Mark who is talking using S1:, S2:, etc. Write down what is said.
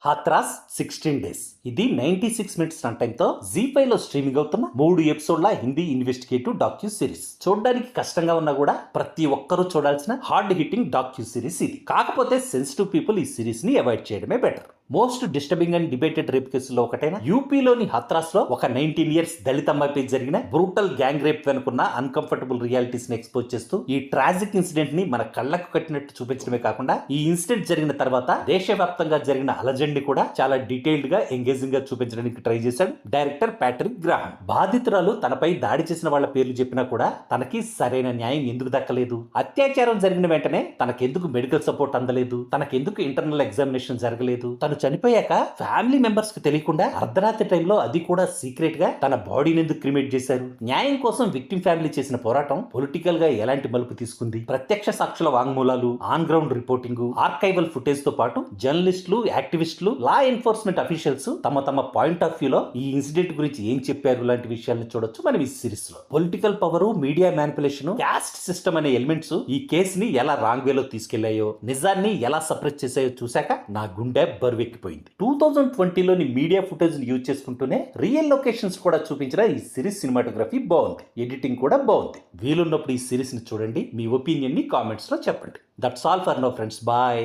S1: Hathras 16 days ఇది 96 minutes run time తో జీ5 లో స్ట్రీమింగ్ అవుతున్న 3 ఎపిసోడ్ల హిందీ ఇన్వెస్టిగేటివ్ డాక్యూ సిరీస్. చూడడానికి కష్టంగా ఉన్నా కూడా ప్రతి ఒక్కరూ చూడాల్సిన హార్డ్ హిట్టింగ్ డాక్యూ సిరీస్ ఇది. కాకపోతే సెన్సిటివ్ పీపుల్ ఈ సిరీస్ ని అవాయిడ్ చేయడమే better. Most disturbing and debated rape కేసులో ఒకటైన యూపీలోని హత్రాస్ లో ఒక 19 ఇయర్స్ దళిత అమ్మాయిపై జరిగిన బ్రూటల్ గ్యాంగ్ రేప్ వెనుకున్న అన్కంఫర్టబుల్ రియాలిటీస్ ని ఎక్స్పోజ్ చేస్తూ ఈ ట్రాజిక్ ఇన్సిడెంట్ ని మన కళ్ళకు కట్టినట్టు చూపించడమే కాకుండా ఈ ఇన్సిడెంట్ జరిగిన తర్వాత దేశవ్యాప్తంగా జరిగిన అలజడిని కూడా చాలా డీటెయిల్డ్ గా ఎంగేజింగ్ గా చూపించడానికి ట్రై చేశాడు డైరెక్టర్ ప్యాట్రిక్ గ్రాహం. బాధితురాలు తనపై దాడి చేసిన వాళ్ళ పేర్లు చెప్పినా కూడా తనకి సరైన న్యాయం ఎందుకు దక్కలేదు, అత్యాచారం జరిగిన వెంటనే తనకెందుకు మెడికల్ సపోర్ట్ అందలేదు, తనకెందుకు ఇంటర్నల్ ఎగ్జామినేషన్ జరగలేదు, తను చనిపోయాక ఫ్యామిలీ మెంబర్స్ కి తెలియకుండా అర్ధరాత్రి టైంలో అది కూడా సీక్రెట్ గా తన బాడీని ఎందుకు క్రిమేట్ చేశారు, న్యాయం కోసం విక్టిమ్ ఫ్యామిలీ చేసిన పోరాటం పొలిటికల్ గా ఎలాంటి మలుపు తీసుకుంది, ప్రత్యక్ష సాక్షుల వాంగ్మూలాలు, on ground reporting, archival footage తో పాటు జర్నలిస్టులు, యాక్టివిస్టులు, లా ఎన్ఫోర్స్మెంట్ అఫీషియల్స్ తమ తమ పాయింట్ ఆఫ్ వ్యూలో ఈ ఇన్సిడెంట్ గురించి ఏం చెప్పారు లాంటి విషయాలను చూడొచ్చు మనం ఈ సిరీస్ లో. Political power, media manipulation, caste system అనే ఎలిమెంట్స్ ఈ కేసుని ఎలా రాంగ్ వేలో తీసుకెళ్లాయో, నిజాన్ని ఎలా సప్రెస్ చేశాయో చూశాక నా గుండె బరువెక్కిపోయింది. 2020లోని మీడియా ఫుటేజ్ యూజ్ చేసుకుంటూనే రియల్ లొకేషన్స్ కూడా చూపించిన ఈ సిరీస్ సినిమాటోగ్రఫీ బాగుంది, ఎడిటింగ్ కూడా బాగుంది. వీలున్నప్పుడు ఈ సిరీస్ ని చూడండి, మీ ఒపీనియన్ ని కామెంట్స్ లో చెప్పండి. That's all for now friends, bye.